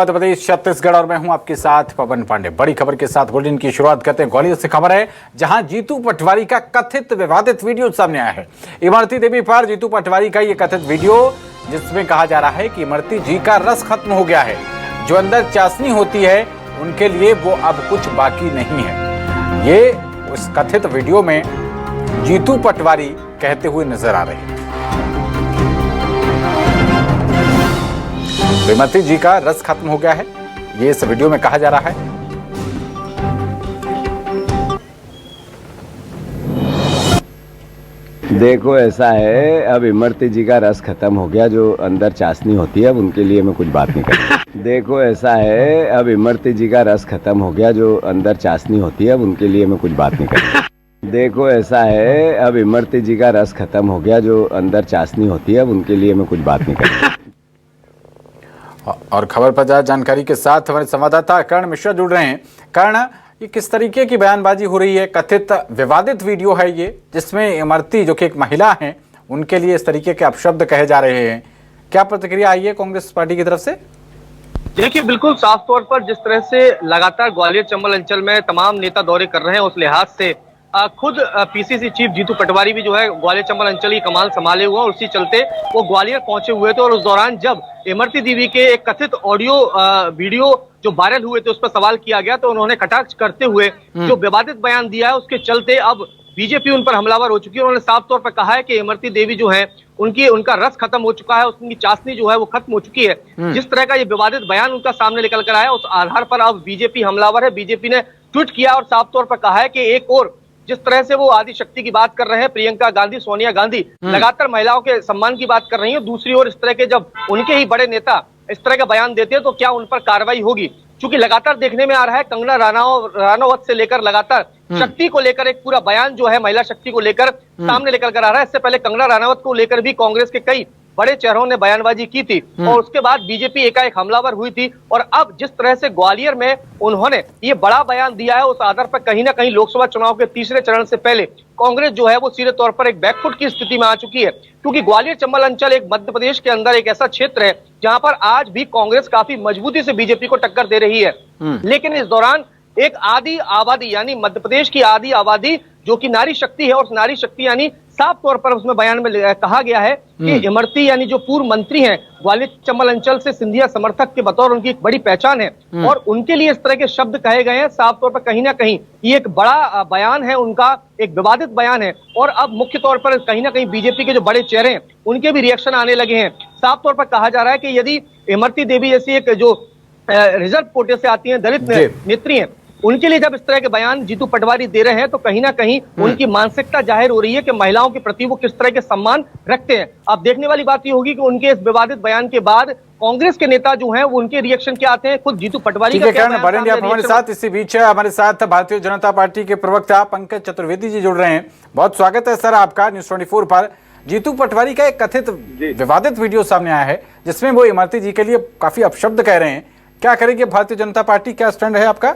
मध्य प्रदेश छत्तीसगढ़ और मैं हूं आपके साथ पवन पांडे। बड़ी खबर के साथ बुलेटिन की शुरुआत करते हैं। ग्वालियर से खबर है, जहां जीतू पटवारी का कथित विवादित वीडियो सामने आया है। इमरती देवी पर जीतू पटवारी का यह कथित वीडियो, जिसमें कहा जा रहा है कि इमरती जी का रस खत्म हो गया है। जो अंदर चाशनी होती है उनके लिए वो अब कुछ बाकी नहीं है। ये उस कथित वीडियो में जीतू पटवारी कहते हुए नजर आ रहे हैं। इमरती जी का रस खत्म हो गया है, ये इस वीडियो में कहा जा रहा है। देखो ऐसा है, अब इमरती जी का रस खत्म हो गया, जो अंदर चाशनी होती है अब उनके लिए मैं कुछ बात नहीं करूँगा। देखो ऐसा है, अब इमरती जी का रस खत्म हो गया, जो अंदर चाशनी होती है अब उनके लिए मैं कुछ बात नहीं करूँगा। देखो ऐसा है, अब इमरती जी का रस खत्म हो गया, जो अंदर चाशनी होती है अब उनके लिए मैं कुछ बात नहीं करूँगा। और खबर पर ज्यादा जानकारी के साथ हमारे संवाददाता कर्ण मिश्रा जुड़ रहे हैं। कर्ण, ये किस तरीके की बयानबाजी हो रही है? कथित विवादित वीडियो है ये, जिसमें इमरती जो कि एक महिला हैं, उनके लिए इस तरीके के अपशब्द कहे जा रहे हैं। क्या प्रतिक्रिया आई है कांग्रेस पार्टी की तरफ से? देखिए, बिल्कुल साफ तौर पर जिस तरह से लगातार ग्वालियर चंबल अंचल में तमाम नेता दौरे कर रहे हैं, उस लिहाज से खुद पीसीसी चीफ जीतू पटवारी भी जो है ग्वालियर चंबल अंचल की कमान संभाले हुए, और उसी चलते वो ग्वालियर पहुंचे हुए थे। और उस दौरान जब इमरती देवी के एक कथित ऑडियो वीडियो जो वायरल हुए थे, उस पर सवाल किया गया, तो उन्होंने कटाक्ष करते हुए जो विवादित बयान दिया है, उसके चलते अब बीजेपी उन पर हमलावर हो चुकी है। उन्होंने साफ तौर पर कहा है कि इमरती देवी जो है उनका रस खत्म हो चुका है, उनकी चाशनी जो है वो खत्म हो चुकी है। जिस तरह का ये विवादित बयान उनका सामने निकल कर आया, उस आधार पर अब बीजेपी हमलावर है। बीजेपी ने ट्वीट किया और साफ तौर पर कहा है कि एक और जिस तरह से वो आदि शक्ति की बात कर रहे हैं, प्रियंका गांधी, सोनिया गांधी लगातार महिलाओं के सम्मान की बात कर रही है, दूसरी ओर इस तरह के जब उनके ही बड़े नेता इस तरह का बयान देते हैं तो क्या उन पर कार्रवाई होगी? क्योंकि लगातार देखने में आ रहा है, कंगना राणावत से लेकर लगातार शक्ति को लेकर एक पूरा बयान जो है महिला शक्ति को लेकर सामने लेकर कर आ रहा है। इससे पहले कंगना राणावत को लेकर भी कांग्रेस के कई बड़े चेहरों ने बयानबाजी की थी और उसके बाद बीजेपी एकाएक हमलावर हुई थी। और अब जिस तरह से ग्वालियर में उन्होंने ये बड़ा बयान दिया है, उस आधार पर कहीं ना कहीं लोकसभा चुनाव के तीसरे चरण से पहले कांग्रेस जो है वो सीधे तौर पर एक बैकफुट की स्थिति में आ चुकी है। क्योंकि ग्वालियर चंबल अंचल एक मध्य प्रदेश के अंदर एक ऐसा क्षेत्र है जहां पर आज भी कांग्रेस काफी मजबूती से बीजेपी को टक्कर दे रही है। लेकिन इस दौरान एक आदि आबादी यानी मध्य प्रदेश की आदि आबादी जो कि नारी शक्ति है, और नारी शक्ति यानी साफ तौर पर उसमें बयान में कहा गया है कि इमरती यानी जो पूर्व मंत्री हैं ग्वालियर चंबल अंचल से, सिंधिया समर्थक के बतौर उनकी एक बड़ी पहचान है और उनके लिए इस तरह के शब्द कहे गए हैं। साफ तौर पर कहीं ना कहीं ये एक बड़ा बयान है उनका, एक विवादित बयान है। और अब मुख्य तौर पर कहीं ना कहीं बीजेपी के जो बड़े चेहरे हैं उनके भी रिएक्शन आने लगे हैं। साफ तौर पर कहा जा रहा है कि यदि इमरती देवी जैसी एक जो रिजर्व कोटे से आती है, दलित नेत्री है, उनके लिए जब इस तरह के बयान जीतू पटवारी दे रहे हैं तो कहीं ना कहीं उनकी मानसिकता जाहिर हो रही है कि महिलाओं के प्रति वो किस तरह के सम्मान रखते हैं। अब देखने वाली बात ये होगी कि उनके इस विवादित बयान के बाद कांग्रेस के नेता जो हैं वो उनके रिएक्शन क्या आते हैं, खुद जीतू पटवारी का क्या बयान बढ़ेंगे आप हमारे साथ। इसी बीच हमारे साथ भारतीय जनता पार्टी के प्रवक्ता पंकज चतुर्वेदी जी जुड़ रहे हैं। बहुत स्वागत है सर आपका न्यूज़ 24 पर। जीतू पटवारी का एक कथित विवादित वीडियो सामने आया है, जिसमें वो इमरती जी के लिए काफी अपशब्द कह रहे हैं। क्या करेंगे भारतीय जनता पार्टी, क्या स्टैंड है आपका?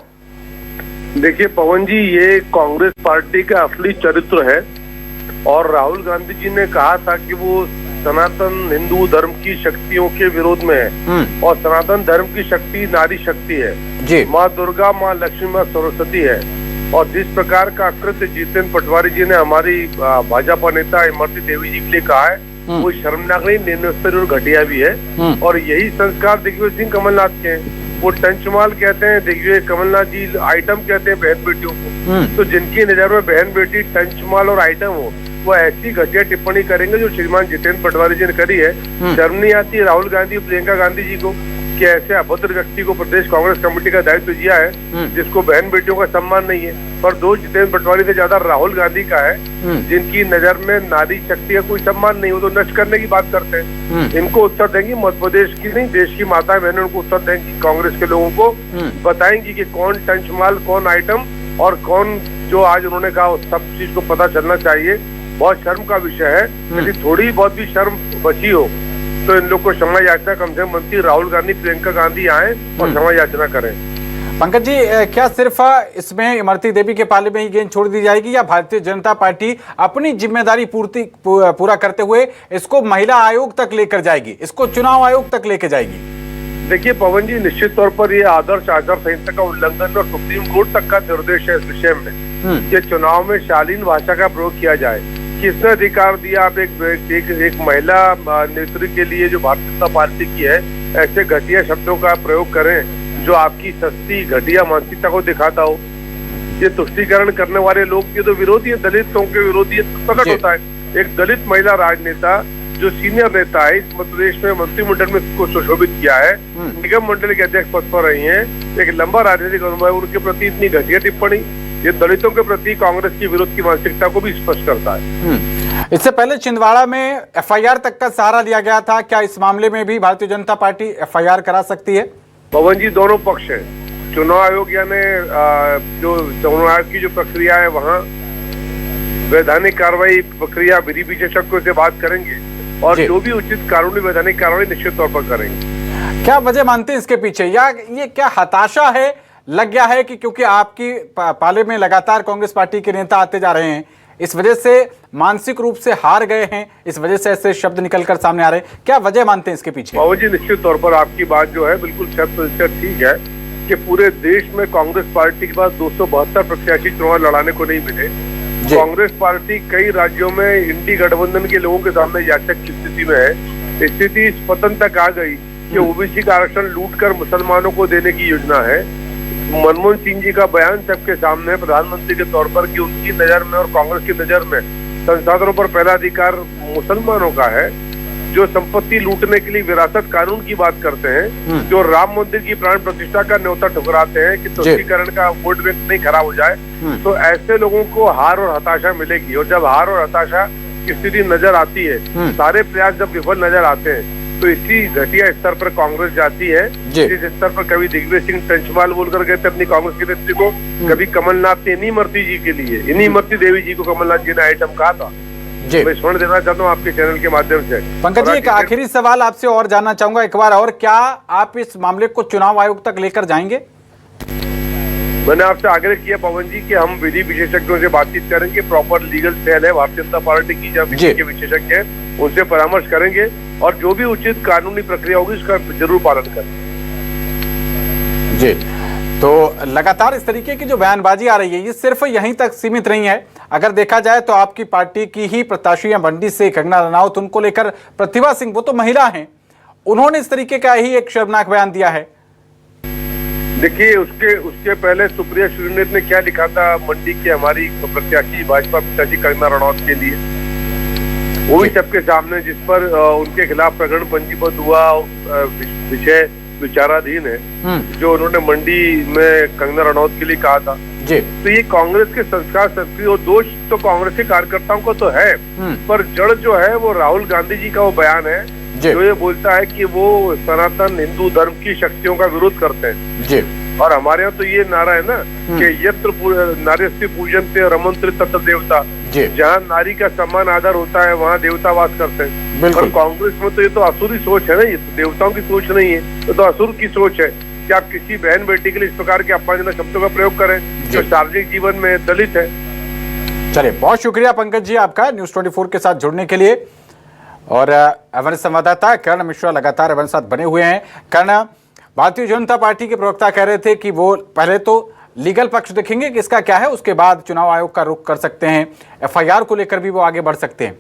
देखिए पवन जी, ये कांग्रेस पार्टी का असली चरित्र है और राहुल गांधी जी ने कहा था कि वो सनातन हिंदू धर्म की शक्तियों के विरोध में है और सनातन धर्म की शक्ति नारी शक्ति है, माँ दुर्गा, माँ लक्ष्मी, माँ सरस्वती है। और जिस प्रकार का कृत्य जितेंद्र पटवारी जी ने हमारी भाजपा नेता इमरती देवी जी के लिए कहा है, वो शर्मनाक नहीं, निम्नस्तरीय और घटिया भी है। और यही संस्कार दिग्विजय सिंह कमलनाथ के हैं। वो टंचमाल कहते हैं, दिग्विजय कमलनाथ जी आइटम कहते हैं बहन बेटियों को। तो जिनकी नजर में बहन बेटी टंचमाल और आइटम हो, वो ऐसी घटिया टिप्पणी करेंगे जो श्रीमान जितेंद्र पटवारी जी ने करी है। शर्म नहीं आती राहुल गांधी, प्रियंका गांधी जी को कि ऐसे अभद्र व्यक्ति को प्रदेश कांग्रेस कमेटी का दायित्व दिया है जिसको बहन बेटियों का सम्मान नहीं है। पर दोष जितेंद्र पटवारी से ज्यादा राहुल गांधी का है, जिनकी नजर में नारी शक्ति का कोई सम्मान नहीं, वो तो नष्ट करने की बात करते हैं। इनको उत्तर देंगी मध्य प्रदेश की नहीं, देश की माताएं बहनें उनको उत्तर देंगी, कांग्रेस के लोगों को बताएंगी कि कौन टंचमाल, कौन आइटम और कौन जो आज उन्होंने कहा, उस सब चीज को पता चलना चाहिए। बहुत शर्म का विषय है। यदि थोड़ी बहुत भी शर्म बची हो तो इन लोग को क्षमा याचना कम से कम मंत्री राहुल गांधी, प्रियंका गांधी आए और क्षमा याचना करें। पंकज जी, क्या सिर्फ इसमें इमरती देवी के पाले में ही गेंद छोड़ दी जाएगी या भारतीय जनता पार्टी अपनी जिम्मेदारी पूरा करते हुए इसको महिला आयोग तक लेकर जाएगी, इसको चुनाव आयोग तक लेकर जाएगी? देखिए पवन जी, निश्चित तौर पर ये आदर्श आचार संहिता का उल्लंघन और सुप्रीम कोर्ट तक का निर्देश है इस विषय में कि चुनाव में शालीन भाषा का प्रयोग किया जाए। किसने अधिकार दिया आप एक महिला नेत्री के लिए जो भारतीय जनता पार्टी की है ऐसे घटिया शब्दों का प्रयोग करें जो आपकी सस्ती घटिया मानसिकता को दिखाता हो? ये तुष्टीकरण करने वाले लोग ये तो विरोधी है, दलितों के विरोधी है, प्रकट होता है। एक दलित महिला राजनेता जो सीनियर नेता है इस मध्य प्रदेश में मंत्रिमंडल में इसको सुशोभित किया है, निगम मंडल के अध्यक्ष पद पर रही हैं, एक लंबा राजनीतिक अनुभव है, उनके प्रति इतनी घटिया टिप्पणी ये दलितों के प्रति कांग्रेस की विरोध की मानसिकता को भी स्पष्ट करता है। इससे पहले छिंदवाड़ा में एफआईआर तक का सहारा लिया गया था, क्या इस मामले में भी भारतीय जनता पार्टी एफआईआर करा सकती है? पवन जी, दोनों पक्ष है। चुनाव आयोग यानी जो चुनाव आयोग की जो प्रक्रिया है वहाँ वैधानिक कार्रवाई प्रक्रिया विधि विशेषज्ञों से बात करेंगे और जो भी उचित कानूनी वैधानिक कार्रवाई निश्चित तौर पर करेंगे। क्या वजह मानते हैं इसके पीछे, या ये क्या हताशा है लग गया है कि क्योंकि आपकी पाले में लगातार कांग्रेस पार्टी के नेता आते जा रहे हैं, इस वजह से मानसिक रूप से हार गए हैं, इस वजह से ऐसे शब्द निकलकर सामने आ रहे हैं? क्या वजह मानते हैं इसके पीछे? बाबू जी, निश्चित तौर पर आपकी बात जो है बिल्कुल 100% ठीक है कि पूरे देश में कांग्रेस पार्टी के पास 272 प्रत्याशी चुनाव लड़ाने को नहीं मिले। कांग्रेस पार्टी कई राज्यों में इंडी गठबंधन के लोगों के सामने याचक की स्थिति में है। स्थिति इस पतन तक आ गई कि ओबीसी का आरक्षण लूटकर मुसलमानों को देने की योजना है। मनमोहन सिंह जी का बयान सबके सामने है प्रधानमंत्री के तौर पर कि उनकी नजर में और कांग्रेस की नजर में संसाधनों पर पहला अधिकार मुसलमानों का है, जो संपत्ति लूटने के लिए विरासत कानून की बात करते हैं, जो राम मंदिर की प्राण प्रतिष्ठा का न्योता ठुकराते हैं कि तुष्टीकरण का वोट बैंक नहीं खराब हो जाए, तो ऐसे लोगों को हार और हताशा मिलेगी। और जब हार और हताशा की स्थिति नजर आती है, सारे प्रयास जब विफल नजर आते हैं, तो इसी घटिया स्तर पर कांग्रेस जाती है। जिस स्तर पर कभी दिग्विजय सिंह टंचमाल बोलकर गए थे अपनी कांग्रेस के नेत्री को, कभी कमलनाथ ने इनीमर्ती जी के लिए इनीमर्ती देवी जी को कमलनाथ जी ने आइटम कहा था। मैं स्वर्ण देना चाहता हूँ आपके चैनल के माध्यम से। पंकज जी, एक आखिरी सवाल आपसे और जानना चाहूंगा एक बार और, क्या आप इस मामले को चुनाव आयोग तक लेकर जाएंगे? मैंने आपसे आग्रह किया पवन जी कि हम विधि विशेषज्ञों से बातचीत करेंगे। प्रॉपर लीगल सेल है भारतीय जनता पार्टी की, जब विधि के विशेषज्ञ हैं उनसे परामर्श करेंगे और जो भी उचित कानूनी प्रक्रिया होगी उसका जरूर पालन करेंगे। जी, तो लगातार इस तरीके की जो बयानबाजी आ रही है ये सिर्फ यहीं तक सीमित नहीं है। अगर देखा जाए तो आपकी पार्टी की ही प्रत्याशी हैं मंडी से कंगना रनौत, उनको लेकर प्रतिभा सिंह, वो तो महिला हैं, उन्होंने इस तरीके का ही एक शर्मनाक बयान दिया है। देखिए, उसके पहले सुप्रिया श्रीनेत ने क्या लिखा था मंडी की हमारी प्रत्याशी भाजपा प्रत्याशी कंगना रनौत के लिए, वो भी सबके सामने, जिस पर उनके खिलाफ प्रकरण पंजीबद्ध हुआ, विषय विचाराधीन है, जो उन्होंने मंडी में कंगना रनौत के लिए कहा था। जी। तो ये कांग्रेस के संस्कार संस्कृति और दोष तो कांग्रेस के कार्यकर्ताओं को तो है, पर जड़ जो है वो राहुल गांधी जी का वो बयान है जो ये बोलता है कि वो सनातन हिंदू धर्म की शक्तियों का विरोध करते हैं। जी। और हमारे यहाँ तो ये नारा है ना कि यत्र नार्यस्ति पूजन्ते रमन्ते तत्र देवता, जहाँ नारी का सम्मान आदर होता है वहाँ देवता वास करते हैं। और कांग्रेस में तो ये तो असुरी सोच है ना, ये तो देवताओं की सोच नहीं है, तो असुर की सोच है कि आप किसी बहन बेटी के लिए इस प्रकार के अपमानजनक शब्दों का प्रयोग करें जो सार्वजनिक जीवन में दलित है। चलिए, बहुत शुक्रिया पंकज जी आपका न्यूज़ 24 के साथ जुड़ने के लिए। और हमारे संवाददाता कर्ण मिश्रा लगातार हमारे साथ बने हुए हैं। कर्ण, भारतीय जनता पार्टी के प्रवक्ता कह रहे थे कि वो पहले तो लीगल पक्ष देखेंगे कि इसका क्या है, उसके बाद चुनाव आयोग का रुख कर सकते हैं, एफआईआर को लेकर भी वो आगे बढ़ सकते हैं।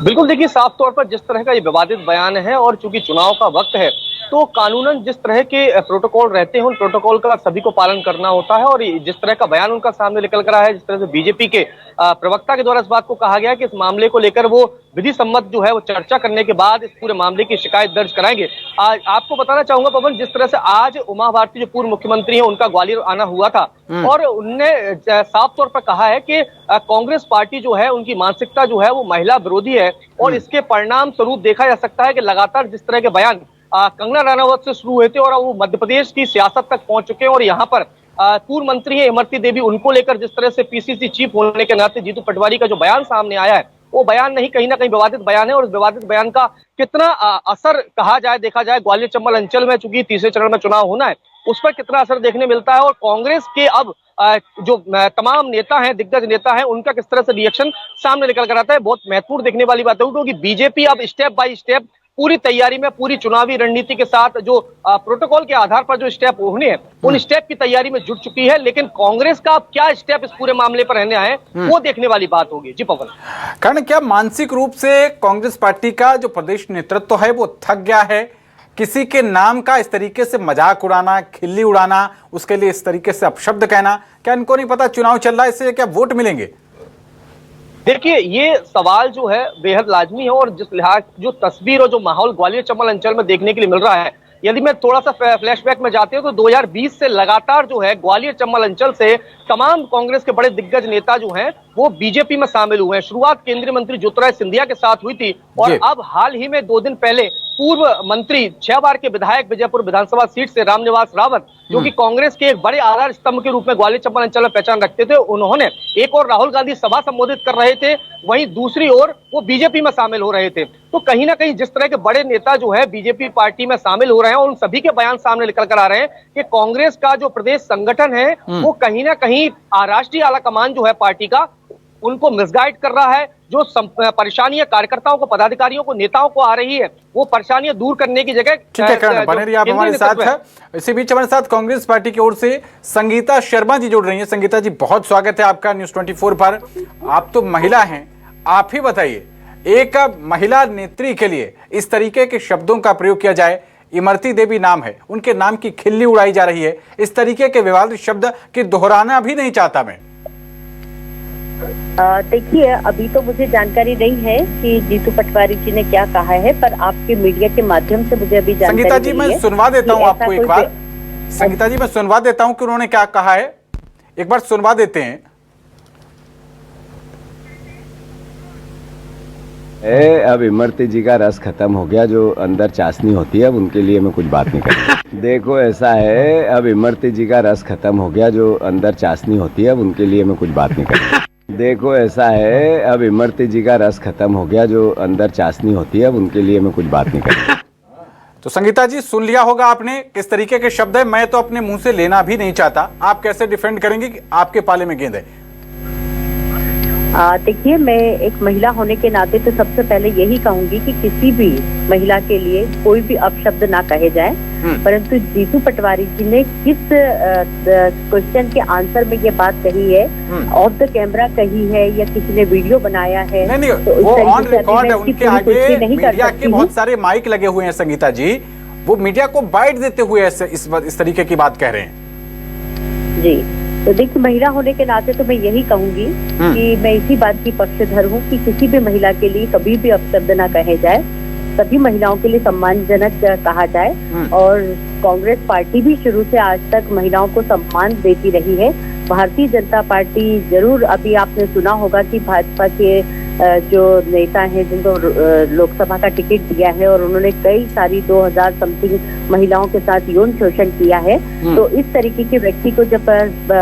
बिल्कुल, देखिए साफ तौर पर जिस तरह का ये विवादित बयान है और चूंकि चुनाव का वक्त है तो कानूनन जिस तरह के प्रोटोकॉल रहते हैं उन प्रोटोकॉल का सभी को पालन करना होता है। और जिस तरह का बयान उनका सामने निकल कर आया है, जिस तरह से बीजेपी के प्रवक्ता के द्वारा इस बात को कहा गया है कि इस मामले को लेकर वो विधि सम्मत जो है वो चर्चा करने के बाद इस पूरे मामले की शिकायत दर्ज कराएंगे। आज आपको बताना चाहूंगा पवन, जिस तरह से आज उमा भारती जो पूर्व मुख्यमंत्री है उनका ग्वालियर आना हुआ था और उनने साफ तौर पर कहा है कि कांग्रेस पार्टी जो है उनकी मानसिकता जो है वो महिला विरोधी है और इसके परिणाम स्वरूप देखा जा सकता है कि लगातार जिस तरह के बयान कंगना रनौत से शुरू हुए थे और वो मध्य प्रदेश की सियासत तक पहुंच चुके हैं। और यहाँ पर पूर्व मंत्री है इमरती देवी, उनको लेकर जिस तरह से पीसीसी चीफ होने के नाते जीतू पटवारी का जो बयान सामने आया है वो बयान नहीं कहीं ना कहीं विवादित बयान है। और इस विवादित बयान का कितना असर कहा जाए, देखा जाए ग्वालियर चंबल अंचल में चूंकि तीसरे चरण में चुनाव होना है उस पर कितना असर देखने मिलता है और कांग्रेस के अब जो तमाम नेता हैं, दिग्गज नेता हैं, उनका किस तरह से रिएक्शन सामने निकल कर आता है, बहुत महत्वपूर्ण देखने वाली बात है। क्योंकि बीजेपी अब स्टेप बाय स्टेप पूरी तैयारी में, पूरी चुनावी रणनीति के साथ जो प्रोटोकॉल के आधार पर जो स्टेप होने हैं उन स्टेप की तैयारी में जुट चुकी है। लेकिन कांग्रेस का अब क्या स्टेप इस पूरे मामले पर रहने आए वो देखने वाली बात होगी। जी पवन। कारण क्या मानसिक रूप से कांग्रेस पार्टी का जो प्रदेश नेतृत्व है वो थक गया है? किसी के नाम का इस तरीके से मजाक उड़ाना, खिल्ली उड़ाना, उसके लिए इस तरीके से अपशब्द कहना, क्या इनको नहीं पता चुनाव चल रहा है, इससे क्या वोट मिलेंगे? देखिए, ये सवाल जो है बेहद लाजमी है और जिस लिहाज जो तस्वीर और जो माहौल ग्वालियर चंबल अंचल में देखने के लिए मिल रहा है, यदि मैं थोड़ा सा फ्लैशबैक में जाते हो तो 2020 से लगातार जो है ग्वालियर चंबल अंचल से तमाम कांग्रेस के बड़े दिग्गज नेता जो हैं वो बीजेपी में शामिल हुए हैं। शुरुआत केंद्रीय मंत्री ज्योतिरादित्य सिंधिया के साथ हुई थी और अब हाल ही में 2 दिन पहले पूर्व मंत्री 6 बार के विधायक विजयपुर विधानसभा सीट से रामनिवास रावत, जो कि कांग्रेस के एक बड़े आधार स्तंभ के रूप में ग्वालियर चंबल अंचल में पहचान रखते थे, उन्होंने एक और राहुल गांधी सभा संबोधित कर रहे थे, वहीं दूसरी ओर वो बीजेपी में शामिल हो रहे थे। तो कहीं ना कहीं जिस तरह के बड़े नेता जो है बीजेपी पार्टी में शामिल हो रहे हैं और उन सभी के बयान सामने निकल कर आ रहे हैं कि कांग्रेस का जो प्रदेश संगठन है वो कहीं ना कहीं राष्ट्रीय आला कमान जो है पार्टी का उनको मिसगाइड कर रहा है। जो परेशानियां कार्यकर्ताओं को, पदाधिकारियों को, नेताओं को आ रही है वो परेशानियां दूर करने की जगह ठीक है करण, बने रहिए आप हमारे साथ है। इसी बीच हमारे साथ कांग्रेस पार्टी की ओर से संगीता शर्मा जी जुड़ रही हैं। संगीता जी, बहुत स्वागत है आपका न्यूज़ 24 पर। आप तो महिला हैं, आप ही बताइए, एक महिला नेत्री के लिए इस तरीके के शब्दों का प्रयोग किया जाए, इमरती देवी नाम है, उनके नाम की खिल्ली उड़ाई जा रही है, इस तरीके के विवादित शब्द की दोहराना भी नहीं चाहता मैं। देखिए, अभी तो मुझे जानकारी नहीं है कि जीतू पटवारी जी ने क्या कहा है, पर आपके मीडिया के माध्यम से मुझे अभी जानकारी संगीता जी, मैं सुनवा देता हूँ आपको एक बार। संगीता जी, मैं सुनवा देता हूँ कि उन्होंने क्या कहा है, एक बार सुनवा देते हैं। अब इमरती जी का रस खत्म हो गया, जो अंदर चाशनी होती है, अब उनके लिए मैं कुछ बात नहीं करूँगा। देखो, ऐसा है, अब इमरती जी का रस खत्म हो गया, जो अंदर चाशनी होती है, अब उनके लिए मैं कुछ बात नहीं करूँगा। देखो, ऐसा है, अब इमरती जी का रस खत्म हो गया, जो अंदर चाशनी होती है, अब उनके लिए मैं कुछ बात नहीं करूँगा। तो संगीता जी, सुन लिया होगा आपने किस तरीके के शब्द है। मैं तो अपने मुंह से लेना भी नहीं चाहता, आप कैसे डिफेंड करेंगे कि आपके पाले में गेंद है? देखिए, मैं एक महिला होने के नाते तो सबसे पहले यही कहूंगी कि किसी भी महिला के लिए कोई भी अपशब्द ना कहे जाए, परंतु जीतू पटवारी जी ने किस क्वेश्चन के आंसर में ये बात कही है, ऑफ द कैमरा कही है या किसी ने वीडियो बनाया है? नहीं, तो वो ऑन रिकॉर्ड है, उनके आगे मीडिया के बहुत सारे माइक लगे हुए हैं। संगीता जी, वो मीडिया को बाइट देते हुए इस तरीके की बात कह रहे हैं जी। तो देखिए, महिला होने के नाते तो मैं यही कहूंगी कि मैं इसी बात की पक्षधर हूँ कि किसी भी महिला के लिए कभी भी अपशब्द ना कहे जाए, सभी महिलाओं के लिए सम्मानजनक कहा जाए। और कांग्रेस पार्टी भी शुरू से आज तक महिलाओं को सम्मान देती रही है। भारतीय जनता पार्टी जरूर, अभी आपने सुना होगा कि भाजपा के जो नेता हैं जिनको लोकसभा का टिकट दिया है और उन्होंने कई सारी 2000 समथिंग महिलाओं के साथ यौन शोषण किया है, तो इस तरीके के व्यक्ति को जब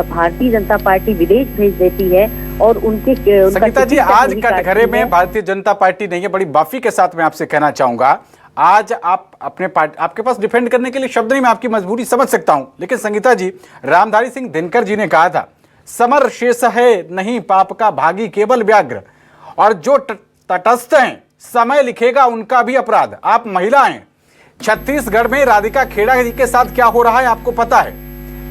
भारतीय जनता पार्टी विदेश भेज देती है और उनके संगीता जी, आज कटघरे में भारतीय जनता पार्टी नहीं है, बड़ी माफी के साथ मैं आपसे कहना चाहूंगा, आज आप अपने आपके पास डिफेंड करने के लिए शब्द नहीं, मैं आपकी मजबूरी समझ सकता हूं, लेकिन संगीता जी, रामधारी सिंह दिनकर जी ने कहा था, समर शेष है नहीं पाप का भागी केवल व्याघ्र, और जो तटस्थ हैं समय लिखेगा उनका भी अपराध। आप महिला हैं, छत्तीसगढ़ में राधिका खेड़ा जी के साथ क्या हो रहा है आपको पता है,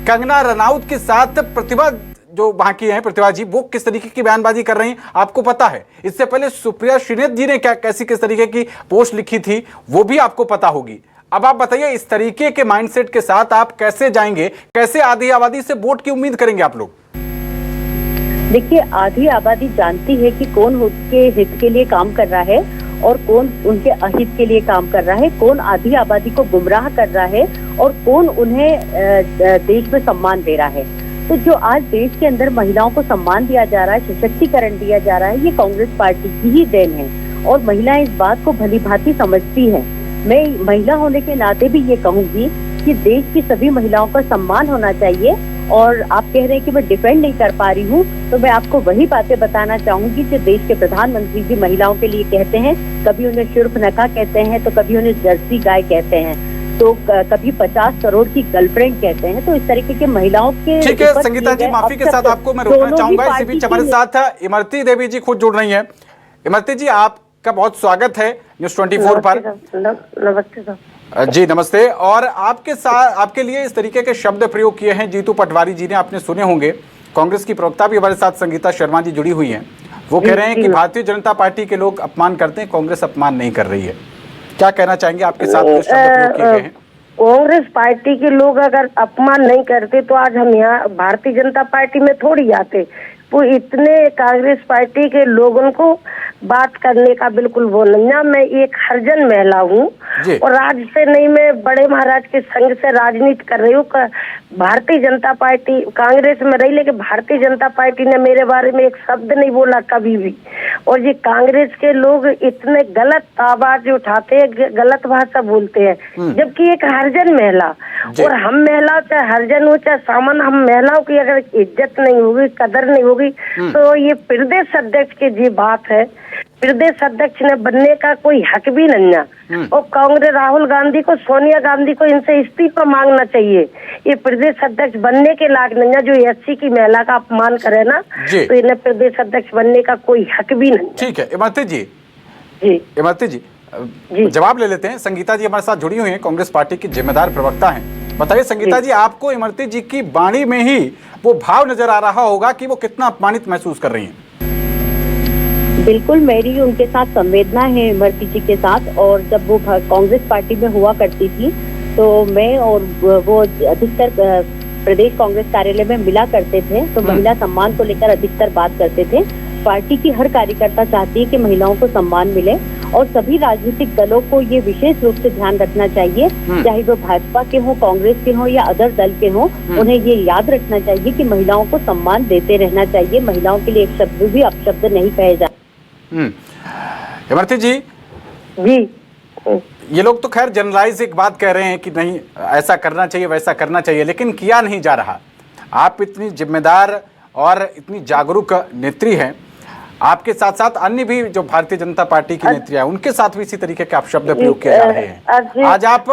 कंगना रनौत के साथ प्रतिभा जो वहां की है, प्रतिभा जी, वो किस तरीके की बयानबाजी कर रही हैं आपको पता है। इससे पहले सुप्रिया श्रीनेत जी ने किस तरीके की पोस्ट लिखी थी वो भी आपको पता होगी। अब आप बताइए, इस तरीके के माइंडसेट के साथ आप कैसे जाएंगे, कैसे आधी आबादी से वोट की उम्मीद करेंगे आप लोग? देखिए, आधी आबादी जानती है कि कौन उनके हित के लिए काम कर रहा है और कौन उनके अहित के लिए काम कर रहा है, कौन आधी आबादी को गुमराह कर रहा है और कौन उन्हें देश में सम्मान दे रहा है। तो जो आज देश के अंदर महिलाओं को सम्मान दिया जा रहा है, सशक्तिकरण दिया जा रहा है, ये कांग्रेस पार्टी की ही देन है और महिलाएं इस बात को भली भांति समझती हैं। मैं महिला होने के नाते भी ये कहूंगी कि देश की सभी महिलाओं का सम्मान होना चाहिए। और आप कह रहे हैं कि मैं डिफेंड नहीं कर पा रही हूँ, तो मैं आपको वही बातें बताना चाहूंगी जो देश के प्रधानमंत्री जी महिलाओं के लिए कहते हैं। कभी उन्हें शूर्पणखा कहते हैं, तो कभी उन्हें जर्सी गाय कहते हैं, तो कभी 50 करोड़ की गर्लफ्रेंड कहते हैं। तो इस तरीके के महिलाओं के, ठीक है संगीता जी, माफी के साथ आपको मैं रोकना चाहूंगा। इसी बीच हमारे साथ इमरती देवी जी खुद जुड़ रही है। इमरती जी, आप आपका बहुत स्वागत है न्यूज़ 24 पर। नमस्ते सर। जी नमस्ते। और आपके साथ आपके लिए इस तरीके के शब्द प्रयोग किए हैं जीतू पटवारी जी ने, आपने सुने होंगे। कांग्रेस की प्रवक्ता भी हमारे साथ संगीता शर्मा जी जुड़ी हुई हैं, वो कह रहे हैं कि भारतीय जनता पार्टी के लोग अपमान करते हैं, कांग्रेस अपमान नहीं कर रही है। क्या कहना चाहेंगे? आपके साथ जो शब्द प्रयोग किए गए हैं। कांग्रेस पार्टी के लोग अगर अपमान नहीं करते तो आज हम यहाँ भारतीय जनता पार्टी में थोड़ी आते। वो इतने कांग्रेस पार्टी के लोगों को बात करने का बिल्कुल वो नहीं ना। मैं एक हरिजन महिला हूँ और आज से नहीं, मैं बड़े महाराज के संग से राजनीति कर रही हूँ। भारतीय जनता पार्टी कांग्रेस में रही, लेकिन भारतीय जनता पार्टी ने मेरे बारे में एक शब्द नहीं बोला कभी भी। और ये कांग्रेस के लोग इतने गलत आवाज उठाते हैं, गलत भाषा बोलते हैं, जबकि एक हरिजन महिला और हम महिला चाहे हरिजन हो चाहे सामान्य, हम महिलाओं की अगर इज्जत नहीं होगी, कदर नहीं होगी, तो ये प्रदेश अध्यक्ष की जी बात है। प्रदेश अध्यक्ष ने बनने का कोई हक भी नहीं है। और कांग्रेस राहुल गांधी को, सोनिया गांधी को इनसे इस्तीफा मांगना चाहिए। ये प्रदेश अध्यक्ष बनने के लायक नहीं है। जो एससी की महिला का अपमान करे ना, तो इन्हें प्रदेश अध्यक्ष बनने का कोई हक भी नहीं। ठीक है इमरती जी। जी इमरती जी, जवाब ले लेते हैं। संगीता जी हमारे साथ जुड़ी हुई हैं, कांग्रेस पार्टी की जिम्मेदार प्रवक्ता हैं। बताइए संगीता जी, आपको इमरती जी की वाणी में ही वो भाव नजर आ रहा होगा कि वो कितना अपमानित महसूस कर रही हैं। बिल्कुल, मेरी उनके साथ संवेदना है इमरती जी के साथ। और जब वो कांग्रेस पार्टी में हुआ करती थी तो मैं और वो अधिकतर प्रदेश कांग्रेस कार्यालय में मिला करते थे, तो महिला सम्मान को लेकर अधिकतर बात करते थे। पार्टी की हर कार्यकर्ता चाहती है कि महिलाओं को सम्मान मिले और सभी राजनीतिक दलों को ये विशेष रूप से ध्यान रखना चाहिए, चाहे वो भाजपा के हो, कांग्रेस के हो या अदर दल के हो, उन्हें ये याद रखना चाहिए कि महिलाओं को सम्मान देते रहना चाहिए। महिलाओं के लिए एक शब्द भी अपशब्द नहीं कहे जाए। इमरती जी, ये लोग तो खैर जनरलाइज एक बात कह रहे हैं कि नहीं ऐसा करना चाहिए वैसा करना चाहिए, लेकिन किया नहीं जा रहा। आप इतनी जिम्मेदार और इतनी जागरूक नेत्री हैं, आपके साथ साथ अन्य भी जो भारतीय जनता पार्टी की नेत्री है उनके साथ भी इसी तरीके के आप शब्द प्रयोग किए जा रहे हैं। आज आप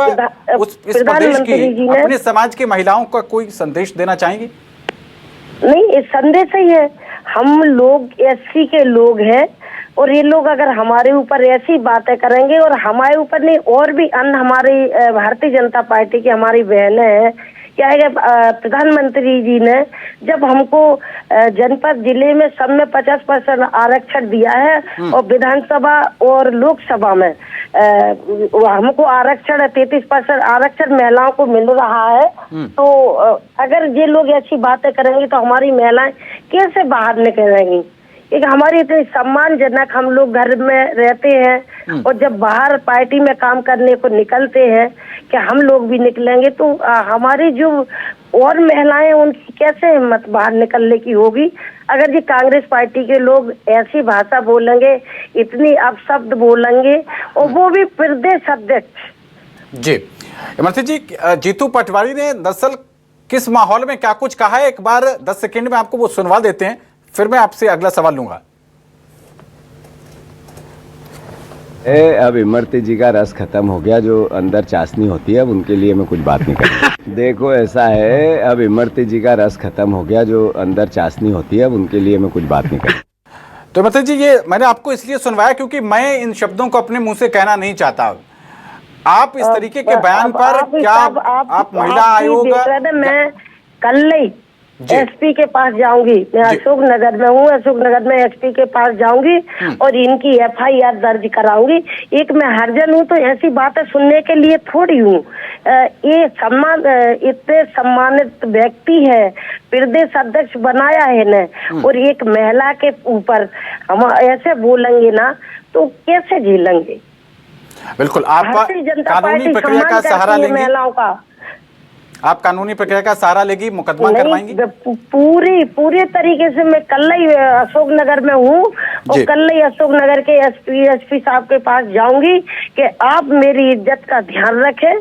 इस प्रदेश की, अपने समाज की महिलाओं का कोई संदेश देना चाहेंगी? नहीं, इस संदेश ही है, हम लोग एससी के लोग हैं और ये लोग अगर हमारे ऊपर ऐसी बातें करेंगे, और हमारे ऊपर नहीं और भी अन्य हमारी भारतीय जनता पार्टी की हमारी बहनें हैं, क्या है प्रधानमंत्री जी ने जब हमको जनपद जिले में सब में 50% आरक्षण दिया है और विधानसभा और लोकसभा में हमको आरक्षण 33% आरक्षण महिलाओं को मिल रहा है, तो अगर ये लोग ऐसी बातें करेंगे तो हमारी महिलाएं कैसे बाहर निकलेंगी? एक हमारी इतनी सम्मानजनक हम लोग घर में रहते हैं और जब बाहर पार्टी में काम करने को निकलते हैं कि हम लोग भी निकलेंगे, तो हमारी जो और महिलाएं उनकी कैसे हिम्मत बाहर निकलने की होगी? अगर ये कांग्रेस पार्टी के लोग ऐसी भाषा बोलेंगे, इतनी अपशब्द बोलेंगे, और वो भी प्रदेश अध्यक्ष। जी इमरती जी, जीतू पटवारी ने दरअसल किस माहौल में क्या कुछ कहा है, एक बार 10 सेकंड में आपको वो सुनवा देते हैं, फिर मैं आपसे अगला सवाल लूंगा। अब इमरती जी का रस खत्म हो गया, जो अंदर चाशनी होती है, अब उनके लिए मैं कुछ बात नहीं करूँगा। देखो ऐसा है, अब इमरती जी का रस खत्म हो गया, जो अंदर चाशनी होती है, अब उनके लिए मैं कुछ बात नहीं करूँगा। तो इमरती जी, ये मैंने आपको इसलिए सुनवाया क्योंकि मैं इन शब्दों को अपने मुंह से कहना नहीं चाहता। आप इस तरीके के बयान पर क्या आप महिला आयोग, मैं कल नहीं एसपी के पास जाऊंगी, मैं अशोक नगर में हूँ, अशोक नगर में एसपी के पास जाऊंगी और इनकी एफआईआर दर्ज कराऊंगी। एक मैं हरिजन हूँ तो ऐसी बातें सुनने के लिए थोड़ी हूँ। ये इतने सम्मानित व्यक्ति है, प्रदेश अध्यक्ष बनाया है ने, और एक महिला के ऊपर हम ऐसे बोलेंगे ना तो कैसे झेलेंगे? बिल्कुल, आप कानूनी प्रक्रिया का सहारा लेंगे? महिलाओं का आप कानूनी प्रक्रिया का सहारा लेगी, मुकदमा करवाएंगी? पूरी तरीके से मैं कल ही अशोक नगर में हूँ और कल ही अशोक नगर के एसपी साहब के पास जाऊंगी कि आप मेरी इज्जत का ध्यान रखें,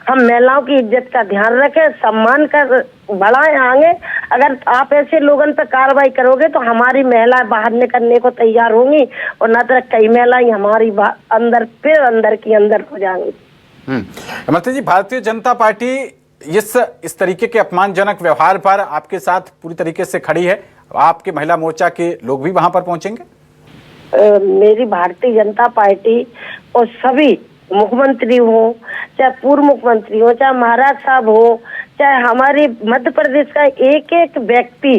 हम महिलाओं की इज्जत का ध्यान रखें, सम्मान कर बढ़ाएं आगे। अगर आप ऐसे लोगों पर कार्रवाई करोगे तो हमारी महिलाएं बाहर निकलने को तैयार होंगी और न तो कई महिलाएं हमारी अंदर की अंदर हो जाएंगी। इमरती जी, भारतीय जनता पार्टी इस तरीके के अपमानजनक व्यवहार पर आपके साथ पूरी तरीके से खड़ी है। आपके महिला मोर्चा के लोग भी वहां पर पहुंचेंगे? मेरी भारतीय जनता पार्टी और सभी मुख्यमंत्री हो, चाहे पूर्व मुख्यमंत्री हो, चाहे महाराज साहब हो, चाहे हमारे मध्य प्रदेश का एक एक व्यक्ति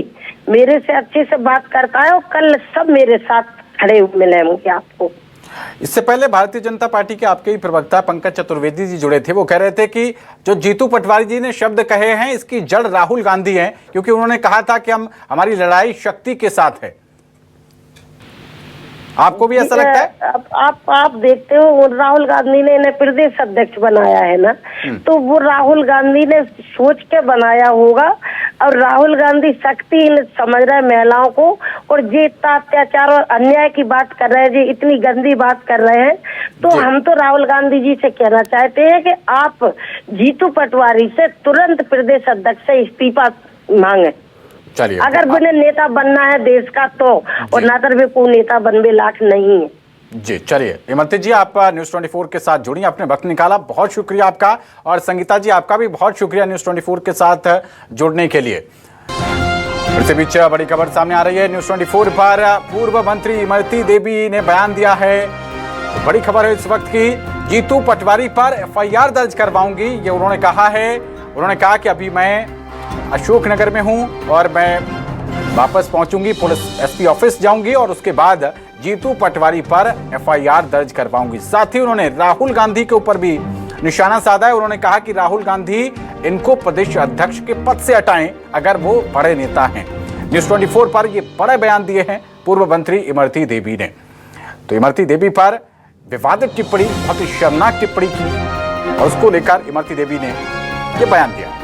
मेरे से अच्छे से बात करता है और कल सब मेरे साथ खड़े मिले होंगे आपको। इससे पहले भारतीय जनता पार्टी के आपके ही प्रवक्ता पंकज चतुर्वेदी जी जुड़े थे। वो कह रहे थे कि जो जीतू पटवारी जी ने शब्द कहे हैं इसकी जड़ राहुल गांधी है, क्योंकि उन्होंने कहा था कि हमारी लड़ाई शक्ति के साथ है। आपको भी ऐसा लगता है? आप देखते हो राहुल गांधी ने इन्हें प्रदेश अध्यक्ष बनाया है ना, तो वो राहुल गांधी ने सोच के बनाया होगा। और राहुल गांधी शक्ति समझ रहे हैं महिलाओं को, और ये इतना अत्याचार और अन्याय की बात कर रहे हैं, जी इतनी गंदी बात कर रहे हैं। तो हम तो राहुल गांधी जी से कहना चाहते हैं कि आप जीतू पटवारी से तुरंत प्रदेश अध्यक्ष से इस्तीफा मांगे। चलिए, अगर बिना नेता बनना है देश का तो, और नातर भी कोई नेता बनने लायक नहीं है। जी चलिए, इमरती जी आप न्यूज़ 24 के साथ जुड़ी, आपने वक्त निकाला, बहुत शुक्रिया आपका। और संगीता जी आपका भी बहुत शुक्रिया न्यूज़ 24 के साथ जुड़ने के लिए। इसके बीच बड़ी खबर सामने आ रही है न्यूज़ 24 पर। पूर्व मंत्री इमरती देवी ने बयान दिया है, बड़ी खबर है इस वक्त की, जीतू पटवारी पर FIR दर्ज करवाऊंगी, ये उन्होंने कहा है। उन्होंने कहा कि अभी मैं अशोकनगर में हूं और मैं वापस पहुंचूंगी, पुलिस SP ऑफिस जाऊंगी और उसके बाद जीतू पटवारी पर FIR दर्ज करवाऊंगी। साथ ही उन्होंने राहुल गांधी के ऊपर भी निशाना साधा है। उन्होंने कहा कि राहुल गांधी इनको प्रदेश अध्यक्ष के पद से हटाएं अगर वो बड़े नेता हैं। न्यूज़ 24 पर ये बड़े बयान दिए हैं पूर्व मंत्री इमरती देवी ने। तो इमरती देवी पर विवादित टिप्पणी, बहुत ही शर्मनाक टिप्पणी की और उसको लेकर इमरती देवी ने ये बयान दिया।